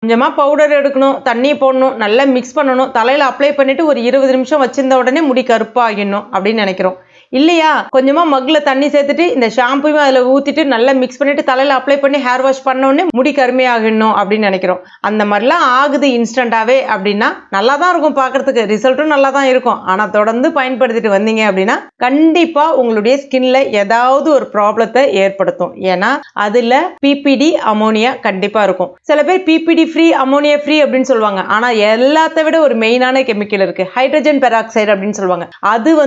கொஞ்சமாக பவுடர் எடுக்கணும், தண்ணி போடணும், நல்லா மிக்ஸ் பண்ணணும், தலையில் அப்ளை பண்ணிவிட்டு ஒரு 20 நிமிஷம் வச்சிருந்த உடனே முடி கருப்பாகிடணும் அப்படின்னு நினைக்கிறோம். இல்லையா, கொஞ்சமாக மக்கில் தண்ணி சேர்த்துட்டு இந்த ஷாம்புவும் அதில் ஊற்றிட்டு நல்லா மிக்ஸ் பண்ணிவிட்டு தலையில் அப்ளை பண்ணி ஹேர் வாஷ் பண்ணோடனே முடி கருமையாகிடணும் அப்படின்னு நினைக்கிறோம். அந்த மாதிரிலாம் ஆகுது இன்ஸ்டண்ட்டாகவே அப்படின்னா நல்லா தான் இருக்கும், பார்க்குறதுக்கு ரிசல்ட்டும் நல்லா தான் இருக்கும். ஆனால் தொடர்ந்து பயன்படுத்திட்டு வந்தீங்க அப்படின்னா கண்டிப்பாக உங்களுடைய ஸ்கின்ல ஏதாவது ஒரு ப்ராப்ளத்தை ஏற்படுத்தும். ஏன்னா அதில் பிபிடி அமோனியா கண்டிப்பாக இருக்கும். சில பேர் பிபிடி ஃப்ரீ அமோனியா ஃப்ரீ அப்படின்னு சொல்லுவாங்க. ஆனால் எல்லாத்த விட ஒரு மெயினான கெமிக்கல் இருக்கு, ஹைட்ரஜன் பெராக்சைடு அப்படின்னு சொல்லுவாங்க. அது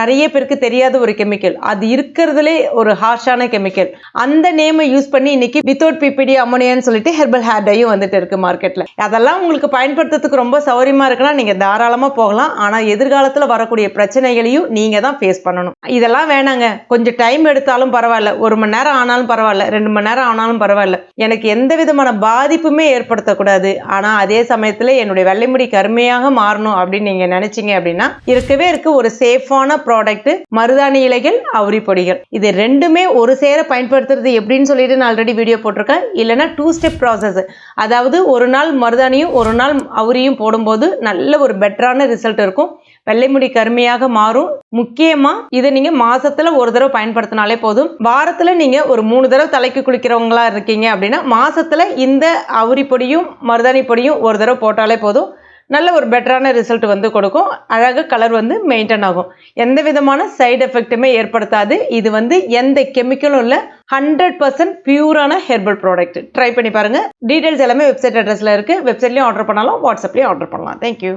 நிறைய பேருக்கு தெரியாத ஒரு கெமிக்கல். அது இருக்கிறதுலே ஒரு ஹார்ஷான கெமிக்கல். அந்த நேமை யூஸ் பண்ணி இன்னைக்கு வித்தவுட் பிபிடி அமோனியான்னு சொல்லிட்டு ஹெர்பல் ஹேர் டையும் வந்துட்டு இருக்கு மார்க்கெட்ல. அதெல்லாம் உங்களுக்கு பயன்படுத்துறதுக்கு ரொம்ப சௌரியமா இருக்குன்னா நீங்க தாராளமா போகலாம். ஆனா எதிர்காலத்துல வரக்கூடிய பிரச்சனைகளையும் நீங்க தான் ஃபேஸ் பண்ணணும். இதெல்லாம் வேணாங்க, கொஞ்சம் டைம் எடுத்தாலும் பரவாயில்ல, 1 மணி நேரம் ஆனாலும் பரவாயில்ல, 2 மணி நேரம் ஆனாலும் பரவாயில்ல, எனக்கு எந்த விதமான பாதிப்புமே ஏற்படுத்தக்கூடாது, ஆனா அதே சமயத்துல என்னுடைய வெள்ளை முடி கருமையாக மாறணும் அப்படின்னு நீங்க நினைச்சீங்க அப்படின்னா இருக்கவே இருக்கு ஒரு சேஃபான ப்ராடக்ட், மருதாணி இலைகள், அவுரி பொடிகள். இது ரெண்டுமே ஒரு சேர பயன்படுத்துறது எப்படின்னு சொல்லிட்டு நான் ஆல்ரெடி வீடியோ போட்டிருக்கேன். இல்லைன்னா 2 ஸ்டெப் ப்ராசஸ். அதாவது ஒரு நாள் மருதாணியும் ஒரு நாள் அவுரியும் போடும்போது நல்ல ஒரு பெட்டரான ரிசல்ட் இருக்கும். வெள்ளை முடி கருமையாக மாறும். முக்கியமா இதை நீங்க மாசத்துல ஒரு தடவை பயன்படுத்தினாலே போதும். வாரத்துல நீங்க ஒரு 3 தடவை தலைக்கு குளிக்கிறவங்களா இருக்கீங்க அப்படின்னா மாசத்துல இந்த அவுரி பொடியும் மருதாணி பொடியும் ஒரு தடவை போட்டாலே போதும். நல்ல ஒரு பெட்டரான ரிசல்ட் கொடுக்கும். அழகாக கலர் மெயின்டைன் ஆகும். எந்த விதமான சைடு எஃபெக்ட்டுமே ஏற்படுத்தாது. இது எந்த கெமிக்கலும் இல்லை, 100% பியூரான ஹெர்பல் ப்ராடக்ட். ட்ரை பண்ணி பாருங்க. டீடைல்ஸ் எல்லாமே வெப்சைட் அட்ரஸ்ல இருக்கு. வெப்சைட்லயும் ஆர்டர் பண்ணலாம், வாட்ஸ்அப்லயும் ஆர்டர் பண்ணலாம். தேங்க்யூ.